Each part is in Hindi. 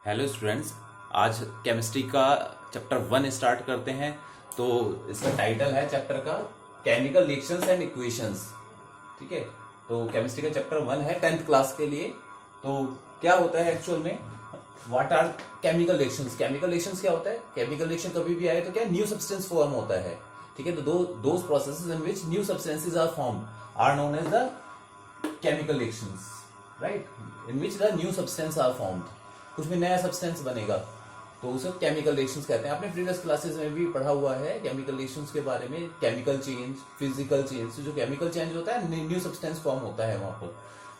Hello students. आज केमिस्ट्री का चैप्टर 1 स्टार्ट करते हैं। तो इसका टाइटल है चैप्टर का केमिकल रिएक्शंस एंड इक्वेशंस। ठीक है, तो केमिस्ट्री का चैप्टर 1 है 10th क्लास के लिए। तो क्या होता है एक्चुअल में, what are chemical reactions. Chemical reactions क्या होता है, केमिकल रिएक्शन कभी भी आए तो क्या न्यू सब्सटेंस फॉर्म होता है। ठीक है, तो those processes in which new substances are form are known as the chemical reactions, right, in which the new substance are formed. कुछ भी नया सब्सटेंस बनेगा तो उसे केमिकल रिएक्शंस कहते हैं। आपने प्रीवियस क्लासेस में भी पढ़ा हुआ है केमिकल रिएक्शंस के बारे में, केमिकल चेंज, फिजिकल चेंज। तो जो केमिकल चेंज होता है न्यू सब्सटेंस फॉर्म होता है वहां पर।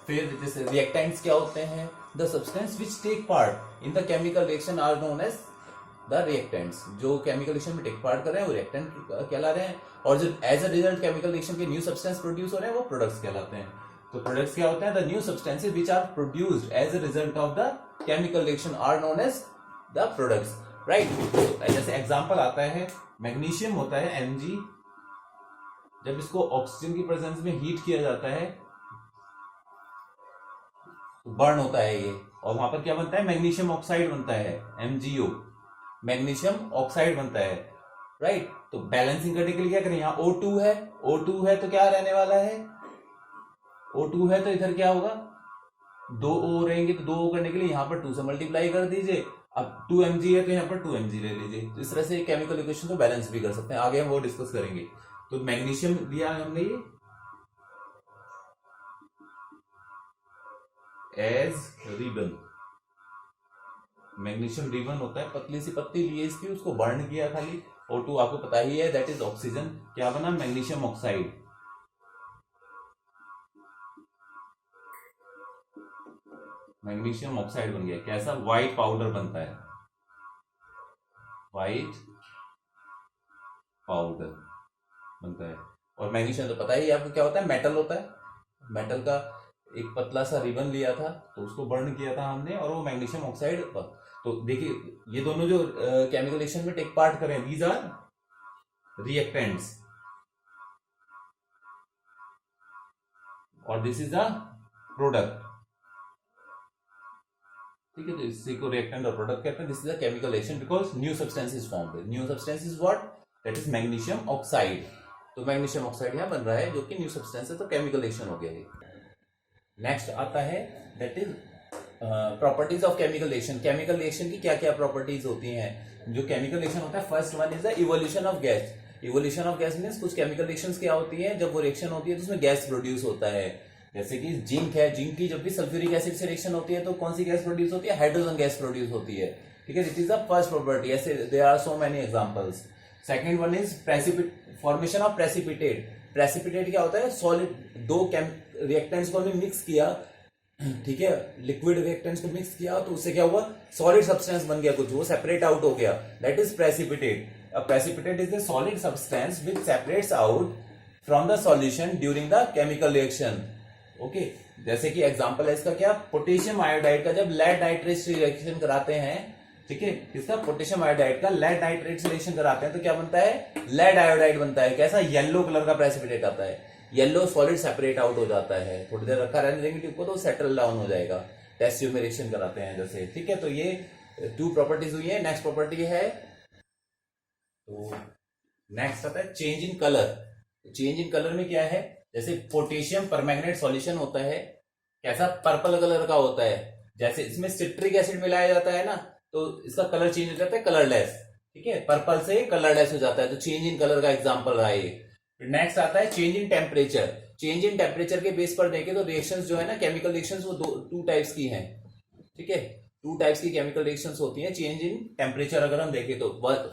फिर जैसे रिएक्टेंट्स क्या होते हैं, the substance which take part in the chemical reaction are known as the reactants. जो केमिकल रिएक्शन में टेक पार्ट कर रहे हैं वो रिएक्टेंट कहला रहे हैं, और जो as a result chemical reaction के न्यू सब्सटेंस प्रोड्यूस हो रहे हैं वो प्रोडक्ट्स कहलाते हैं। तो प्रोडक्ट्स क्या होते हैं, the new substances which are produced as a result of the chemical reaction are known as the products, right. तो जैसे एग्जांपल आता है, मैग्नीशियम होता है Mg, जब इसको ऑक्सीजन की प्रेजेंस में हीट किया जाता है तो बर्न होता है ये, और वहां पर क्या बनता है, मैग्नीशियम ऑक्साइड बनता है MgO, मैग्नीशियम ऑक्साइड बनता है, राइट। तो बैलेंसिंग करने के लिए क्या करें, यहाँ O2 है, O2 है तो क्या रहने वाला है, O2 है तो इधर क्या होगा, 2O रहेंगे, तो 2O करने के लिए यहाँ पर 2 से मल्टीप्लाई कर दीजिए। अब 2 Mg है तो यहाँ पर 2 Mg ले लीजिए। तो इस तरह से केमिकल इक्वेशन को बैलेंस भी कर सकते हैं, आगे हम वो डिस्कस करेंगे। तो मैग्नीशियम दिया है हमने ये एज रिबन, मैग्नीशियम रिबन होता है, पतली सी पत्ती ली है इसकी, उसको बर्न किया खाली, O2 आपको पता ही है दैट इज ऑक्सीजन, क्या बना, मैग्नीशियम ऑक्साइड। मैग्नीशियम ऑक्साइड बन गया, कैसा, व्हाइट पाउडर बनता है, व्हाइट पाउडर बनता है। और मैग्नीशियम तो पता ही है आपको क्या होता है, मेटल होता है। मेटल का एक पतला सा रिबन लिया था तो उसको बर्न किया था हमने, और वो मैग्नीशियम ऑक्साइड। तो देखिए ये दोनों जो केमिकल रिएक्शन में टेक पार्ट करें, दीज आर रिएक्टेंट्स, और दिस इज द प्रोडक्ट। ठीक है, तो इसी को रिएक्टेंट और प्रोडक्ट कहते हैं। This is a chemical reaction because new substance is formed. New substance is what, that is magnesium oxide. तो मैग्नीशियम ऑक्साइड यहाँ बन रहा है जो कि न्यू सब्सटेंस है, तो केमिकल रिएक्शन हो गया ये। नेक्स्ट आता है that is properties of chemical reaction. Chemical reaction की क्या क्या प्रॉपर्टीज होती हैं। जो केमिकल रिएक्शन होता है, first one is the evolution of gas. Evolution of gas means कुछ केमिकल रिएक्शंस क्या होती है, जब वो रिएक्शन होती है तो उसमें गैस प्रोड्यूस होता है। जैसे कि जिंक है, जिंक की जब भी सल्फ्यूरिक एसिड से रिएक्शन होती है तो कौन सी गैस प्रोड्यूस होती है, हाइड्रोजन गैस प्रोड्यूस होती है। ठीक है, this is the first property. ऐसे there are so many examples. Second one is formation of precipitate. Precipitate क्या होता है, सॉलिड दो रिएक्टेंट्स को हमने मिक्स किया, ठीक है, लिक्विड रिएक्टेंट्स को मिक्स किया तो उससे क्या हुआ, सॉलिड सब्सटेंस बन गया, कुछ वो सेपरेट आउट हो गया, that is precipitate. A precipitate is the solid substance which separates out from the solution during the chemical reaction. Okay, जैसे कि एग्जांपल है इसका क्या, पोटेशियम आयोडाइड का जब लेड नाइट्रेट से रिएक्शन कराते हैं, ठीक है, इसका पोटेशियम आयोडाइड का लेड नाइट्रेट से रिएक्शन कराते हैं तो क्या बनता है, लेड आयोडाइड बनता है। कैसा, येलो कलर का प्रेसिपिटेट आता है, येलो सॉलिड सेपरेट आउट हो जाता है, थोड़ी देर रखा रहने देंगे ट्यूब को तो सेटल डाउन हो जाएगा। टेस्ट ट्यूब में रिएक्शन कराते हैं जैसे, ठीक है। तो ये 2 प्रॉपर्टीज हुई है। नेक्स्ट प्रॉपर्टी है, तो नेक्स्ट आता है change in colour. Change in colour में क्या है, जैसे पोटेशियम परमैंगनेट सॉल्यूशन होता है, कैसा, पर्पल कलर का होता है। जैसे इसमें सिट्रिक एसिड मिलाया जाता है ना तो इसका कलर चेंज हो जाता है, कलरलेस। ठीक है, पर्पल से कलरलेस हो जाता है, तो चेंज इन कलर का एग्जांपल रहा है। नेक्स्ट आता है change in temperature. Change in temperature के बेस पर देखें तो रिएक्शंस जो है ना, केमिकल रिएक्शंस वो 2 टाइप्स की हैं। ठीक है, 2 टाइप्स की केमिकल रिएक्शंस होती हैं चेंज इन टेम्परेचर अगर हम देखें तो।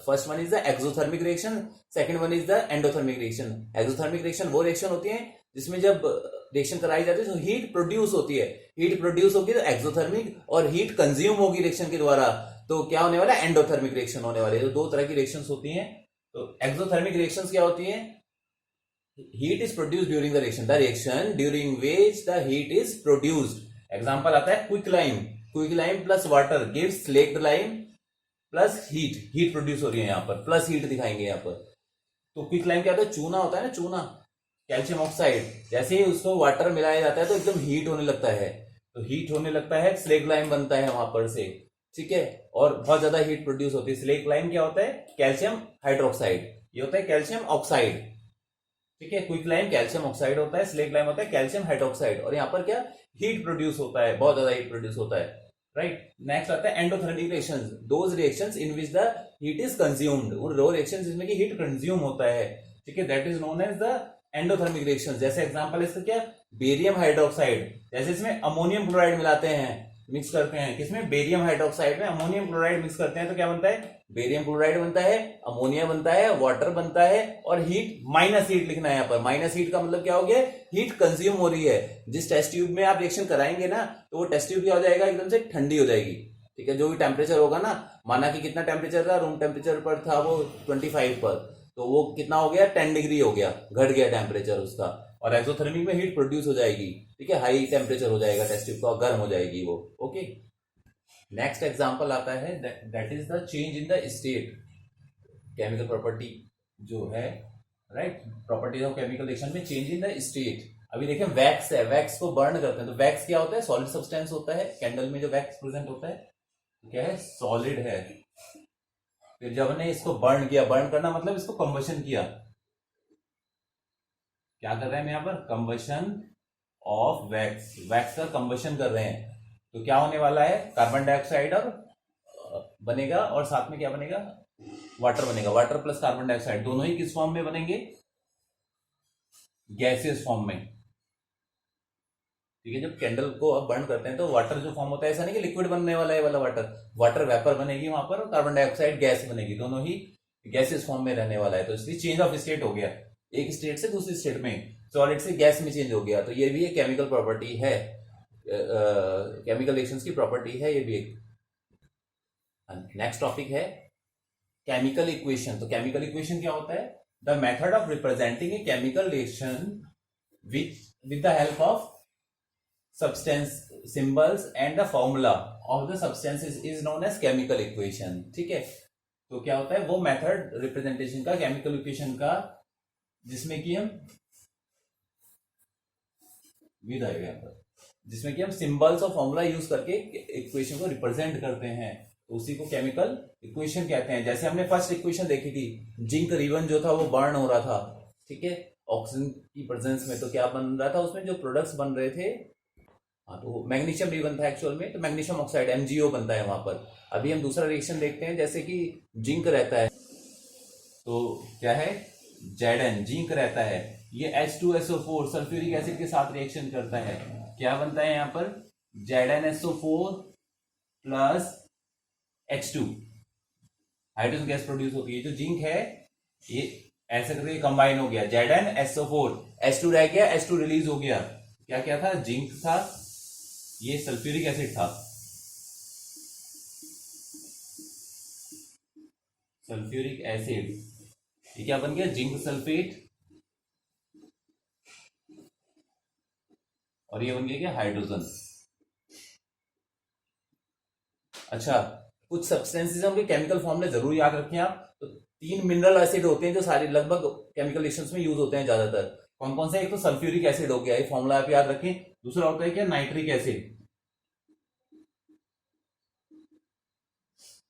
First one is the exothermic reaction, second one is the endothermic reaction. Exothermic reaction वो रिएक्शन होती है जिसमें जब रिएक्शन कराई जाती है तो हीट प्रोड्यूस होती है, हीट प्रोड्यूस होगी तो एक्सोथर्मिक, और हीट कंज्यूम होगी रिएक्शन के द्वारा तो क्या होने वाला है, एंडोथर्मिक रिएक्शन होने वाली है। तो 2 तरह की रिएक्शंस होती हैं। तो एक्सोथर्मिक रिएक्शंस क्या होती हैं, heat is produced during the reaction during which the heat is produced। Example आता है quick lime plus water gives slaked lime plus heat produce हो रही है यहाँ पर, प्लस हीट दिखाएंगे यहाँ पर। तो क्विक लाइम क्या होता है, चूना होता है ना, चूना कैल्शियम ऑक्साइड, जैसे ही उसको वाटर मिलाया जाता है तो एकदम हीट होने लगता है, तो हीट होने लगता है, स्लेक्ड लाइम बनता है वहां पर से। ठीक है, और बहुत ज्यादा हीट प्रोड्यूस होती है। स्लेक लाइम क्या होता है, कैल्शियम हाइड्रोक्साइड, ये होता है कैल्शियम ऑक्साइड। ठीक है, क्विक लाइम कैल्शियम ऑक्साइड होता है, स्लेक लाइम होता है कैल्शियम हाइड्रोक्साइड, और यहाँ पर क्या हीट प्रोड्यूस होता है, बहुत ज्यादा हीट प्रोड्यूस होता है, राइट। नेक्स्ट आता है endothermic reactions, those reactions in which the heat is consumed, वो रिएक्शंस जिसमें कि हीट कंज्यूम होता है, ठीक है, that is known as the endothermic reactions. जैसे एग्जांपल इसका क्या, बेरियम हाइड्रोक्साइड, जैसे इसमें अमोनियम क्लोराइड मिलाते हैं, मिक्स करते हैं, किसमें, बेरियम हाइड्रोक्साइड में अमोनियम क्लोराइड मिक्स करते हैं तो क्या बनता है, बेरियम क्लोराइड बनता है, अमोनिया बनता है, वाटर बनता है, और हीट, माइनस हीट लिखना है यहाँ पर। माइनस हीट का मतलब क्या हो गया, हीट कंज्यूम हो रही है। जिस टेस्ट ट्यूब में आप रिएक्शन कराएंगे ना, तो वो टेस्ट ट्यूब क्या हो जाएगा, एकदम से ठंडी हो जाएगी। ठीक है, जो भी टेम्परेचर होगा ना, माना कि कितना टेम्परेचर था, रूम टेम्परेचर पर था वो 25 पर, तो वो कितना हो गया, 10 डिग्री हो गया, घट गया टेम्परेचर उसका, और एक्सोथर्मिक में हीट प्रोड्यूस हो जाएगी। ठीक है, हाई टेम्परेचर हो जाएगा टेस्ट ट्यूब का, गर्म हो जाएगी वो। ओके, नेक्स्ट एग्जांपल आता है, that is the change in the state, chemical property जो है, right, properties of chemical reaction में चेंज इन द स्टेट। अभी देखें वैक्स है, वैक्स को बर्न करते हैं, तो वैक्स क्या होता है, सॉलिड सब्सटेंस होता है। कैंडल में जो वैक्स प्रेजेंट होता है क्या है, सॉलिड है। फिर जब हमने इसको बर्न किया, बर्न करना मतलब इसको कंबशन किया, क्या कर रहे हैं यहाँ पर, कंबशन ऑफ वैक्स, वैक्स का कंबशन कर रहे हैं, तो क्या होने वाला है, कार्बन डाइऑक्साइड और बनेगा, और साथ में क्या बनेगा, वाटर बनेगा। वाटर प्लस कार्बन डाइऑक्साइड दोनों ही किस फॉर्म में बनेंगे, गैसियस फॉर्म में। ठीक है, जब कैंडल को आप बर्न करते हैं तो वाटर जो फॉर्म होता है, ऐसा नहीं कि लिक्विड बनने वाला है वाला वाटर, वाटर वेपर बनेगी वहां पर, और कार्बन डाइऑक्साइड गैस बनेगी, दोनों ही गैसियस फॉर्म में रहने वाला है। तो इसलिए चेंज ऑफ स्टेट हो गया, एक स्टेट से दूसरी स्टेट में, सॉलिड से गैस में चेंज हो गया। तो ये भी एक केमिकल प्रॉपर्टी है, केमिकल रिएक्शंस की प्रॉपर्टी है ये भी एक। नेक्स्ट टॉपिक है केमिकल इक्वेशन। तो केमिकल इक्वेशन क्या होता है, the method of representing a chemical reaction with the help of substance symbols and the formula of the substances is known as chemical equation। ठीक है, तो क्या होता है वो मेथड रिप्रेजेंटेशन का, केमिकल इक्वेशन का, जिसमें कि हम विद आएगा यहाँ पर, जिसमें कि हम सिंबल्स और फॉर्मूला यूज करके इक्वेशन को रिप्रेजेंट करते हैं, तो उसी को केमिकल इक्वेशन कहते हैं। जैसे हमने फर्स्ट इक्वेशन देखी थी, जिंक रिबन जो था वो बर्न हो रहा था, ठीक है, ऑक्सीजन की प्रेजेंस में, तो क्या बन रहा था उसमें, जो प्रोडक्ट्स बन रहे थे, हाँ, तो मैग्नीशियम रिबन था एक्चुअल में, तो मैग्नीशियम ऑक्साइड MgO बनता है वहां पर। अभी हम दूसरा रिएक्शन देखते हैं, जैसे कि जिंक रहता है, तो क्या है, Zn, जिंक रहता है, ये H2SO4 सल्फ्यूरिक एसिड के साथ रिएक्शन करता है, क्या बनता है यहाँ पर, ZnSO4 plus H2, hydrogen gas produce होती है। जो जिंक है ये ऐसे करके कंबाइन हो गया, ZnSO4, H2 रह गया, H2 रिलीज हो गया, क्या क्या था, जिंक था, ये सल्फ्यूरिक एसिड था, सल्फ्यूरिक एसिड, ये क्या बन गया, जिंक सल्फेट, और ये बन गया क्या, हाइड्रोजन। अच्छा, कुछ सब्सटेंसेस हम केमिकल फॉर्म में जरूर याद रखें आप। तो 3 मिनरल एसिड होते हैं जो सारे लगभग केमिकल रिएक्शंस में यूज होते हैं ज्यादातर। कौन कौन से, एक तो सल्फ्यूरिक एसिड हो गया, ये फॉर्मूला आप याद रखें। दूसरा होता है क्या, नाइट्रिक एसिड,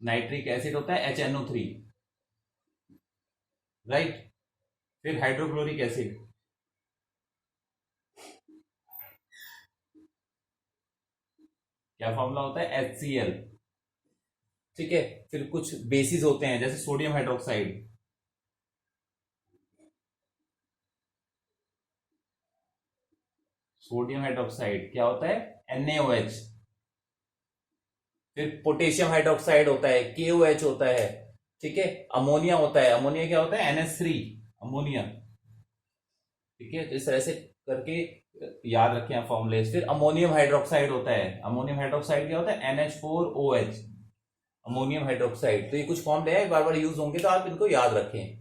नाइट्रिक एसिड होता है HNO3, राइट। फिर हाइड्रोक्लोरिक एसिड, क्या फॉर्मूला होता है, HCl, ठीक है। फिर कुछ बेसिस होते हैं, जैसे सोडियम हाइड्रोक्साइड, सोडियम हाइड्रोक्साइड क्या होता है, NaOH। फिर पोटेशियम हाइड्रोक्साइड होता है, KOH होता है, ठीक है। अमोनिया होता है, अमोनिया क्या होता है, NH3, अमोनिया, ठीक है। तो इस तरह से करके याद रखें आप फॉर्मूले। फिर अमोनियम हाइड्रोक्साइड होता है, अमोनियम हाइड्रोक्साइड क्या होता है, NH4OH, अमोनियम हाइड्रोक्साइड। तो ये कुछ फॉर्मूले हैं, बार बार यूज होंगे, तो आप इनको याद रखें।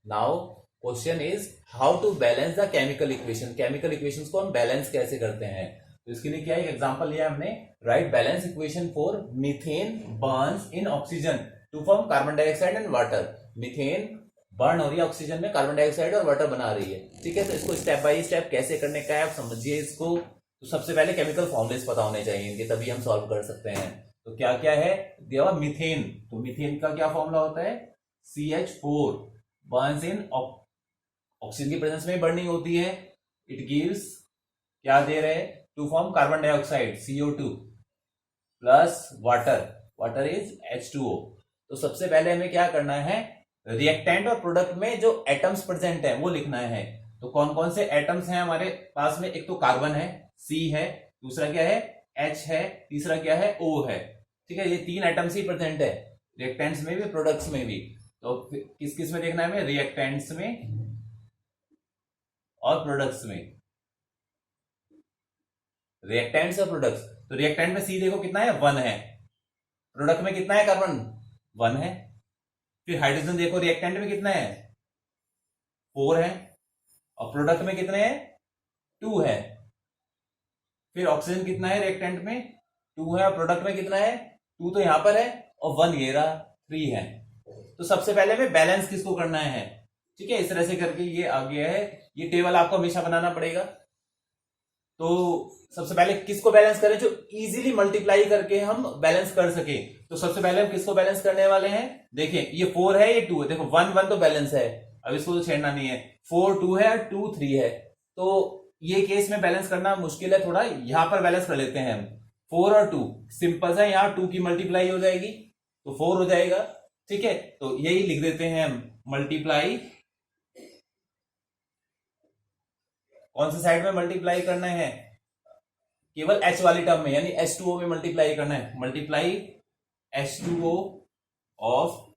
Now question is how to balance the chemical equation, chemical equations को हम बैलेंस कैसे करते हैं। तो इसके लिए क्या एक एग्जांपल लिया हमने, right balance equation for methane burns in oxygen to form carbon dioxide and water. Methane burn हो रही है ऑक्सीजन में, कार्बन डाइऑक्साइड और वाटर बना रही है, ठीक है। तो इसको स्टेप बाय स्टेप कैसे करने का है आप समझिए इसको। तो सबसे पहले केमिकल फॉर्मुलेस पता होने चाहिए इनके, तभी हम सॉल्व कर सकते हैं। तो क्या क्या है दिया हुआ, मीथेन। तो मीथेन का क्या फॉर्मूला होता है, CH4 बर्न्स इन ऑक्सीजन की प्रेजेंस में बर्निंग होती है। इट गिव्स, क्या दे रहे हैं, to form carbon dioxide CO2 plus water, water is H2O। तो सबसे पहले हमें क्या करना है, रिएक्टेंट और प्रोडक्ट में जो एटम्स प्रेजेंट है वो लिखना है। तो कौन कौन से एटम्स हैं हमारे पास में, एक तो कार्बन है, C है, दूसरा क्या है H है, तीसरा क्या है O है। ठीक है, ये 3 एटम्स ही प्रेजेंट है रिएक्टेंट्स में भी प्रोडक्ट्स में भी। तो किस किस में देखना है हमें, रिएक्टेंट्स में और प्रोडक्ट्स में, रिएक्टेंट्स और प्रोडक्ट्स। तो रिएक्टेंट में C देखो कितना है 1 है, प्रोडक्ट में कितना है कार्बन 1 है। फिर हाइड्रोजन देखो रिएक्टेंट में कितना है 4 है, और प्रोडक्ट में कितने हैं 2 है। फिर ऑक्सीजन कितना है रिएक्टेंट में 2 है, और प्रोडक्ट में कितना है 2 तो यहां पर है, और 1 ये रहा 3 है। तो सबसे पहले हमें बैलेंस किसको करना है, ठीक है, इस तरह से करके ये आ गया है। ये टेबल आपको हमेशा बनाना पड़ेगा। तो सबसे पहले किसको बैलेंस करें, जो इजीली मल्टीप्लाई करके हम बैलेंस कर सके। तो सबसे पहले हम किसको बैलेंस करने वाले हैं, देखिए ये 4 है, ये 2 है, देखो 1 1 तो बैलेंस है, अब इसको तो छेड़ना नहीं है। 4 2 है और 2 3 है, तो ये केस में बैलेंस करना मुश्किल है थोड़ा, यहां पर बैलेंस कर लेते हैं हम। 4 और 2 सिंपल सा, यहां 2 की मल्टीप्लाई हो जाएगी तो 4 हो जाएगा। ठीक है, तो यही लिख देते हैं हम, मल्टीप्लाई, कौन से साइड में मल्टीप्लाई करना है, केवल H वाली टर्म में, यानी H2O में मल्टीप्लाई करना है। Multiply H2O of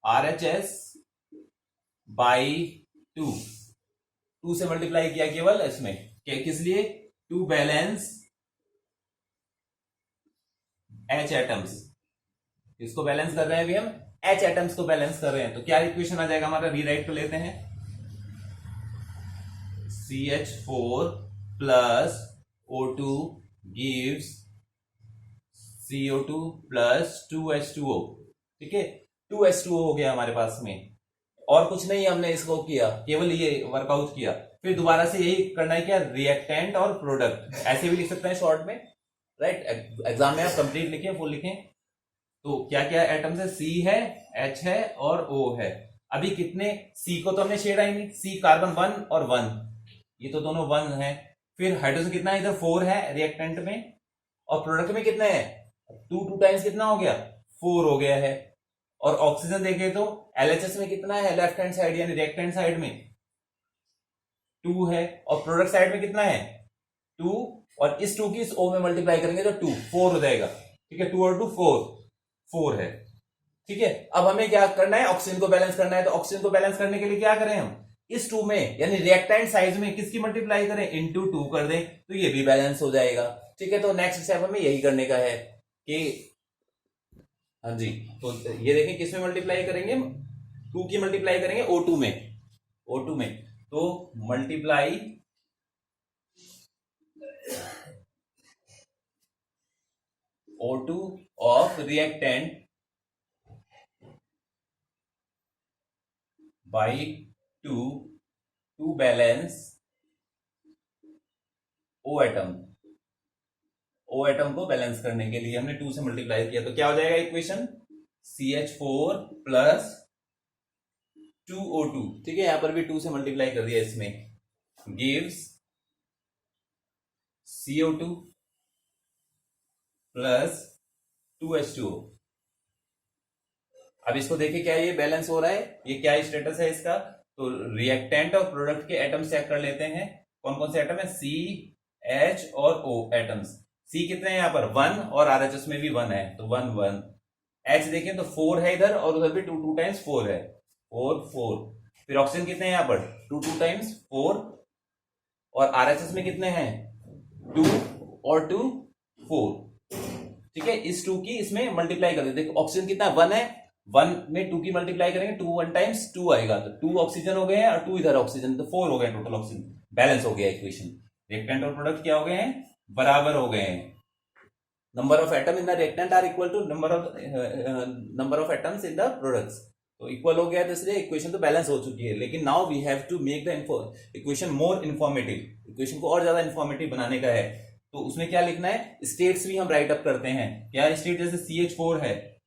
RHS by 2 से मल्टीप्लाई किया केवल इसमें, किस लिए, टू बैलेंस H एटम्स। किसको बैलेंस कर रहे हैं अभी हम, H एटम्स को बैलेंस कर रहे हैं। तो क्या इक्वेशन आ जाएगा हमारा, रीराइट कर लेते हैं, CH4 plus O2 gives CO2 plus 2H2O। ठीक है, 2H2O हो गया हमारे पास में, और कुछ नहीं हमने इसको किया, केवल ये वर्कआउट किया। फिर दोबारा से यही करना है क्या, रिएक्टेंट और प्रोडक्ट, ऐसे भी लिख सकते हैं शॉर्ट में, राइट। एग्जाम में आप कंप्लीट लिखें, फुल लिखें। तो क्या क्या एटम्स है, C है, H है और O है। अभी कितने, C को तो हमने छेड़ा ही नहीं, C कार्बन 1 और 1, ये तो दोनों 1 है। फिर हाइड्रोजन कितना है, इधर 4 है रिएक्टेंट में, और प्रोडक्ट में कितना है 2 टाइम्स कितना हो गया 4 हो गया है। और ऑक्सीजन देखें तो LHS में कितना है, लेफ्ट हैंड साइड यानी रिएक्टेंट साइड में 2 है, और प्रोडक्ट साइड में कितना है 2, और इस 2 की इस O में मल्टीप्लाई करेंगे तो 2 4 हो जाएगा। ठीक है, 2 और 2 4 है। ठीक है, अब हमें क्या करना है, ऑक्सीजन को बैलेंस करना है। तो ऑक्सीजन को बैलेंस करने के लिए क्या करें हम, इस 2 में यानी रिएक्टेंट साइड में किसकी मल्टीप्लाई करें, इनटू 2 कर दें, तो ये भी बैलेंस हो जाएगा। ठीक है, तो नेक्स्ट स्टेप हमें यही करने का है कि, हाँ जी, तो ये देखें किस में मल्टीप्लाई करेंगे, 2 की मल्टीप्लाई करेंगे O2 में, तो multiply O2 of reactant by 2 to balance O atom को बैलेंस करने के लिए हमने 2 से मल्टीप्लाई किया। तो क्या हो जाएगा इक्वेशन, CH4 प्लस 2O2। ठीक है, यहां पर भी 2 से मल्टीप्लाई कर दिया इसमें, गिव्स CO2 प्लस 2H2O। अब इसको देखिए क्या ये बैलेंस हो रहा है, ये क्या स्टेटस है इसका। तो रिएक्टेंट और प्रोडक्ट के एटम्स चेक कर लेते हैं, कौन कौन से एटम है, C, H और O एटम्स। C कितने हैं यहाँ पर 1, और RHS में भी 1 है, तो 1 1। H देखें तो 4 है इधर, और उधर भी 2 टाइम्स 4 है, 4। फिर ऑक्सीजन कितने हैं यहाँ पर 2 टाइम्स 4, और RHS में कितने हैं 2 और 2 4। ठीक है, इस 2 की इसमें मल्टीप्लाई कर देते, ऑक्सीजन कितना 1 है, 1 में 2 की मल्टीप्लाई करेंगे, 2 1 टाइम्स 2 आएगा, तो 2 ऑक्सीजन हो गए हैं और 2 इधर ऑक्सीजन, तो 4 हो गए टोटल ऑक्सीजन, बैलेंस हो गया इक्वेशन। रिएक्टेंट और प्रोडक्ट क्या हो गए हैं, बराबर हो गए हैं। Number of atom in the reactant are equal to number of atoms in the products. तो इक्वल हो गया, तो इसलिए इक्वेशन तो बैलेंस हो चुकी है। लेकिन now we have to make the equation more informative, equation को और ज्यादा इन्फॉर्मेटिव बनाने का है। तो उसमें क्या लिखना है, स्टेट्स भी हम राइट अप करते हैं। क्या स्टेट, जैसे CH4 है,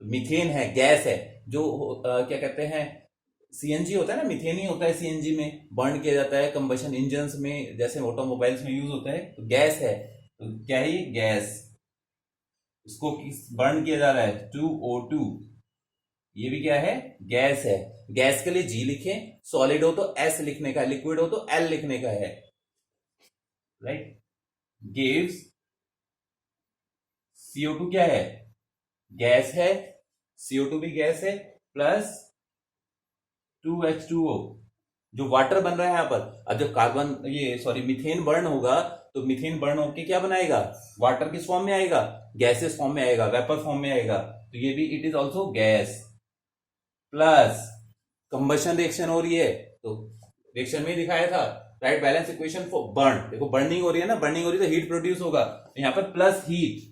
मीथेन है, गैस है, जो क्या कहते हैं, CNG होता है ना, मीथेन ही होता है CNG में, बर्न किया जाता है कंबशन इंजन्स में, जैसे ऑटोमोबाइल्स में यूज होता है। तो गैस है, तो क्या है ये, गैस, इसको बर्न किया जा रहा है 2O2, ये भी क्या है, गैस है। गैस के लिए G लिखें, सॉलिड हो तो S लिखने का, लिक्विड हो तो L लिखने का है, राइट। गिव्स, CO2 क्या है, गैस है, CO2 भी गैस है, प्लस 2H2O, जो वाटर बन रहा है यहां पर। अब जब कार्बन, ये सॉरी, मीथेन बर्न होगा, तो मीथेन बर्न होके क्या बनाएगा, वाटर किस फॉर्म में आएगा, गैसेस फॉर्म में आएगा, वेपर फॉर्म में आएगा, तो ये भी it is also gas. Plus combustion reaction हो रही है, तो रिएक्शन में दिखाया था, right, balance equation for burn, देखो बर्निंग हो रही है ना, बर्निंग हो रही है तो हीट प्रोड्यूस होगा, तो यहां पर प्लस हीट।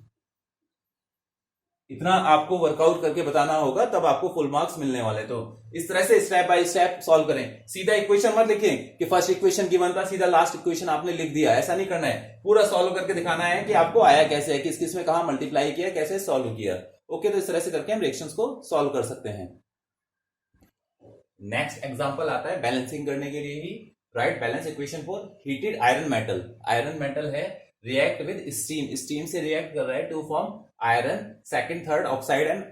इतना आपको वर्कआउट करके बताना होगा, तब आपको फुल मार्क्स मिलने वाले। तो इस तरह से स्टेप बाय स्टेप सॉल्व करें। सीधा इक्वेशन मत लिखें कि फर्स्ट इक्वेशन गिवन था, सीधा लास्ट इक्वेशन आपने लिख दिया, ऐसा नहीं करना है। पूरा सॉल्व करके दिखाना है कि आपको आया कैसे है, किस किस में कहां मल्टीप्लाई किया, कैसे सॉल्व किया। ओके, तो इस तरह से करके हम रिएक्शंस को सॉल्व कर सकते हैं। नेक्स्ट एग्जांपल आता है बैलेंसिंग करने के लिए ही, right, balance equation for heated iron metal. Iron metal है, रिएक्ट विद स्टीम, स्टीम से रिएक्ट कर रहा है to form iron second third oxide and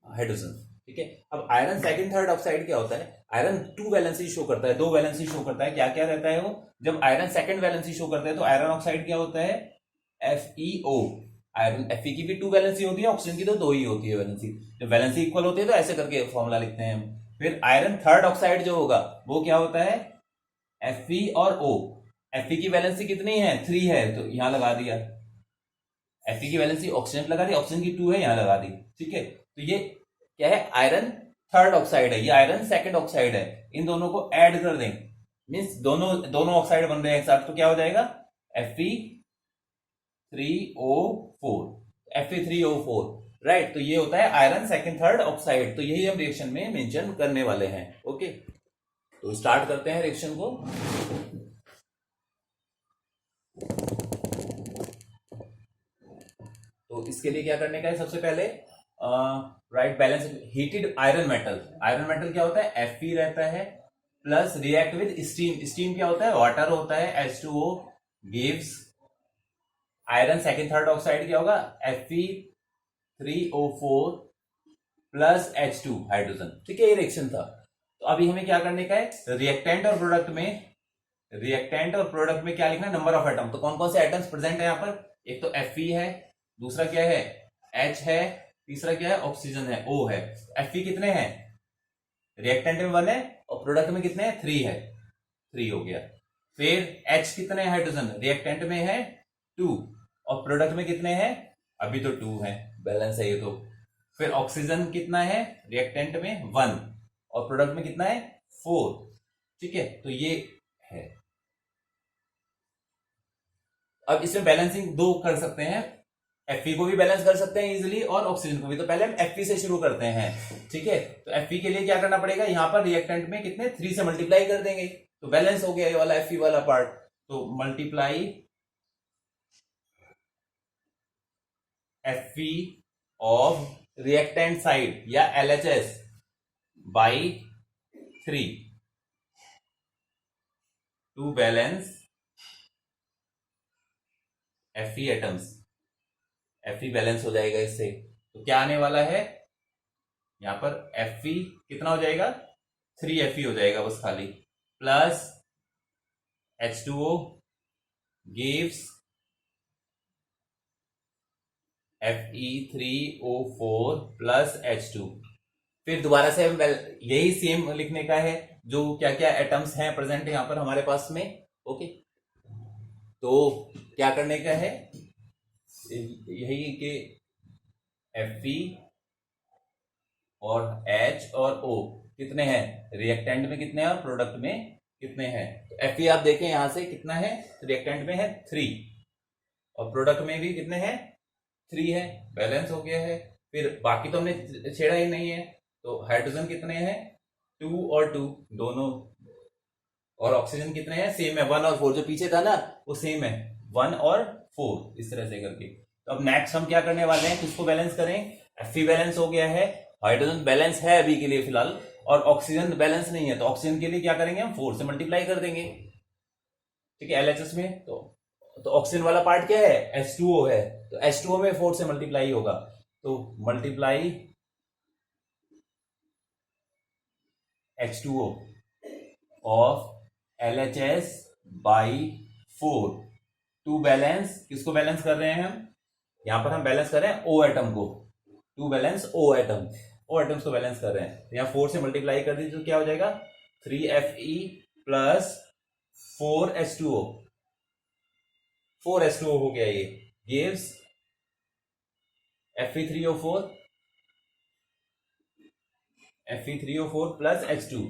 hydrogen. ठीक है, अब आयरन सेकंड थर्ड ऑक्साइड क्या होता है, आयरन 2 वैलेंसी शो करता है, 2 वैलेंसी शो करता है। क्या क्या रहता है वो, जब आयरन सेकंड वैलेंसी शो करता है तो आयरन ऑक्साइड क्या होता है, FeO। आयरन Fe की भी 2 वैलेंसी होती है, ऑक्सीजन की तो 2 ही होती है वैलेंसी। जब वैलेंसी इक्वल होती है तो ऐसे करके फॉर्मूला लिखते हैं हम। फिर आयरन थर्ड ऑक्साइड जो होगा वो क्या होता है, Fe और O। Fe की वैलेंसी कितनी है, 3 है, तो यहां लगा दिया। Fe की वैलेंसी ऑक्सीजन लगा दी, ऑक्सीजन की 2 है, यहां लगा दी। ठीक है, तो ये क्या है, आयरन थर्ड ऑक्साइड है, ये आयरन सेकंड ऑक्साइड है। इन दोनों को ऐड कर दें, मींस दोनों ऑक्साइड बन रहे हैं एक साथ, तो क्या हो जाएगा, Fe3O4, Fe3O4, राइट। तो ये होता है आयरन सेकंड थर्ड ऑक्साइड। तो यही हम रिएक्शन में मेंशन करने वाले हैं। ओके, तो स्टार्ट करते हैं रिएक्शन को। तो इसके लिए क्या करने का है, सबसे पहले right, balance heated iron metal. Iron metal क्या होता है, Fe रहता है, plus react with steam. Steam क्या होता है, वाटर होता है, H2O gives iron second third oxide क्या होगा, Fe3O4 प्लस H2 हाइड्रोजन। ठीक है, ये रिएक्शन था। तो अभी हमें क्या करने का है, रिएक्टेंट और प्रोडक्ट में क्या लिखना है, नंबर ऑफ एटम। तो कौन कौन से एटम्स प्रेजेंट है यहाँ पर, एक तो Fe है, दूसरा क्या है, H है, तीसरा क्या है, ऑक्सीजन है, O है। Fe कितने हैं, रिएक्टेंट में 1 है और प्रोडक्ट में कितने हैं, 3 है, 3 हो गया। फिर H कितने हाइड्रोजन, रिएक्टेंट में है 2 और प्रोडक्ट में कितने हैं, अभी तो 2 है, बैलेंस है ये तो। फिर ऑक्सीजन कितना है, रिएक्टेंट में 1 और प्रोडक्ट में कितना है, 4। ठीक है, तो ये है। अब इसमें बैलेंसिंग 2 कर सकते हैं, Fe को भी बैलेंस कर सकते हैं इजीली और ऑक्सीजन को भी। तो पहले हम Fe से शुरू करते हैं। ठीक है, तो Fe के लिए क्या करना पड़ेगा, यहां पर रिएक्टेंट में कितने, 3 से मल्टीप्लाई कर देंगे तो बैलेंस हो गया ये वाला Fe वाला पार्ट। तो multiply Fe of reactant side या LHS by 3 to balance Fe atoms. Fe balance हो जाएगा इससे, तो क्या आने वाला है, यहां पर Fe कितना हो जाएगा, 3 Fe हो जाएगा बस खाली, plus H2O gives Fe3O4 plus H2। फिर दोबारा से हम यही सेम लिखने का है, जो क्या क्या एटम्स हैं प्रेजेंट यहां पर हमारे पास में। ओके, तो क्या करने का है, यही कि Fe और H और O कितने हैं, रिएक्टेंट में कितने हैं और प्रोडक्ट में कितने हैं। तो Fe आप देखें यहां से कितना है, रिएक्टेंट में है 3 और प्रोडक्ट में भी कितने हैं, 3 है, बैलेंस हो गया है। फिर बाकी तो हमने छेड़ा ही नहीं है, तो हाइड्रोजन कितने हैं, 2 और 2 दोनों, और ऑक्सीजन कितने हैं, सेम है, 1 और 4, जो पीछे था ना वो सेम है, 1 और 4, इस तरह से करके। तो अब नेक्स्ट हम क्या करने वाले हैं, किसको बैलेंस करें, Fe बैलेंस हो गया है, हाइड्रोजन बैलेंस है अभी के लिए फिलहाल, और ऑक्सीजन बैलेंस नहीं है, तो ऑक्सीजन के लिए क्या करेंगे हम 4 से मल्टीप्लाई कर देंगे, ठीक है, LHS में। तो ऑक्सीजन वाला पार्ट क्या है, H2O है, तो H2O में 4 से मल्टीप्लाई होगा, तो multiply H2O of LHS by 4 to balance, किसको बैलेंस कर रहे हैं हम, यहां पर हम बैलेंस कर रहे हैं O एटम को, to balance O atom, O atoms को बैलेंस कर रहे हैं। तो यहाँ 4 से मल्टीप्लाई कर दीजिए तो क्या हो जाएगा 3Fe प्लस 4H2O, 4H2O हो गया, ये gives Fe3O4, Fe3O4 plus H2,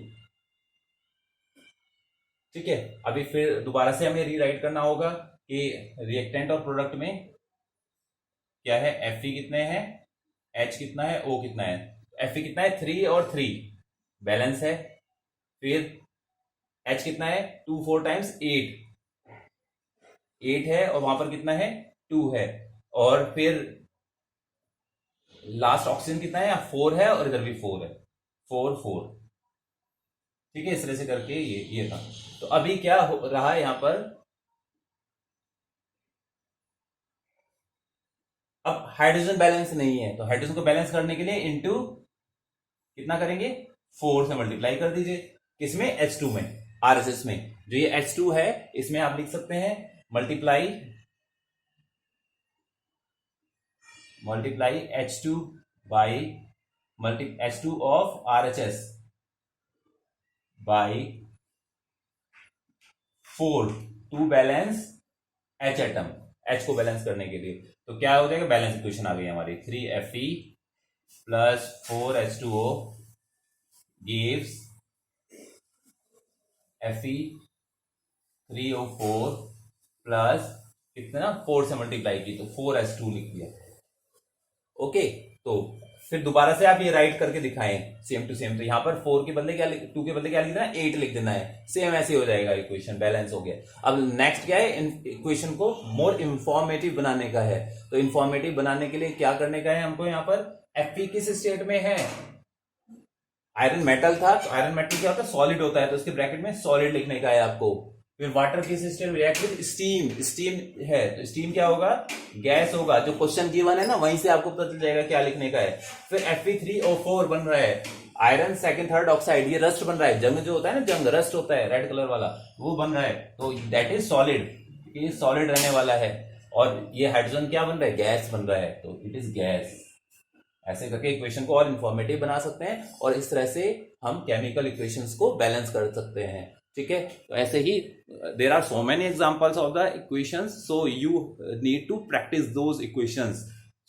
ठीक है। अभी फिर दोबारा से हमें रीराइट करना होगा कि रिएक्टेंट और प्रोडक्ट में क्या है, Fe कितने हैं, H कितना है, O कितना है। Fe कितना है 3 और 3 बैलेंस है, फिर H कितना है 2 4 टाइम्स 8 है, और वहां पर कितना है 2 है, और फिर लास्ट ऑक्सीजन कितना है 4 है, और इधर भी 4 है, 4 4, ठीक है, इस तरह से करके ये था। तो अभी क्या हो रहा है यहां पर, अब हाइड्रोजन बैलेंस नहीं है, तो हाइड्रोजन को बैलेंस करने के लिए इनटू कितना करेंगे 4 से मल्टीप्लाई कर दीजिए, किसमें H2 में, RHS में, जो ये H2 है इसमें आप लिख सकते हैं multiply H2 by H2 of RHS by 4 to balance H atom, H को बैलेंस करने के लिए। तो क्या हो जाएगा, बैलेंस इक्वेशन आ गई हमारी, 3Fe plus 4H2O gives Fe3O4 plus कितना 4 से मल्टीप्लाई की तो 4H2 लिख दिया, ओके। तो फिर दोबारा से आप ये राइट करके दिखाएं सेम टू सेम, तो यहां पर 4 के बदले क्या 2 के बदले क्या लिख देना, 8 लिख देना है, सेम ऐसे हो जाएगा, इक्वेशन बैलेंस हो गया। अब नेक्स्ट क्या है, इक्वेशन को मोर इंफॉर्मेटिव बनाने का है। तो इंफॉर्मेटिव बनाने के लिए क्या करने का है हमको, यहाँ पर Fe किस स्टेट में है, आयरन मेटल था, तो आयरन मेटल क्या होता है, सॉलिड होता है, तो उसके ब्रैकेट में सॉलिड लिखने का है आपको। फिर वाटर किस state react with steam, steam है तो स्टीम क्या होगा, गैस होगा, जो क्वेश्चन गिवन है ना वहीं से आपको पता चल जाएगा क्या लिखने का है। फिर Fe3O4 बन रहा है, आयरन सेकंड थर्ड ऑक्साइड, ये रस्ट बन रहा है, जंग जो होता है ना, जंग रस्ट होता है रेड कलर वाला, वो बन रहा है, तो दैट इज सॉलिड, ये सॉलिड रहने वाला है। और ये हाइड्रोजन क्या बन रहा है, गैस बन रहा है, तो इट इज गैस। ऐसे करके इक्वेशन को और इंफॉर्मेटिव बना सकते हैं, और इस तरह से हम केमिकल इक्वेशंस को बैलेंस कर सकते हैं, ठीक है। तो ऐसे ही there are so many examples of the equations, so you need to practice those equations,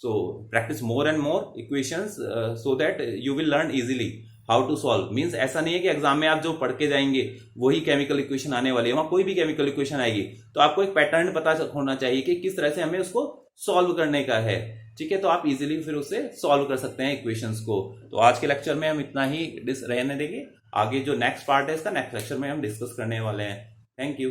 so practice more and more equations so that you will learn easily how to solve. Means ऐसा नहीं है कि एग्जाम में आप जो पढ़ के जाएंगे वही केमिकल इक्वेशन आने वाली है, वहां कोई भी केमिकल इक्वेशन आएगी तो आपको एक पैटर्न पता होना चाहिए कि किस तरह से हमें उसको सॉल्व करने का है, ठीक है। तो आप इजीली फिर उसे सॉल्व कर सकते हैं इक्वेशंस को। तो आज के लेक्चर में हम इतना ही रहने देंगे, आगे जो नेक्स्ट पार्ट है इसका नेक्स्ट लेक्चर में हम डिस्कस करने वाले हैं। Thank you.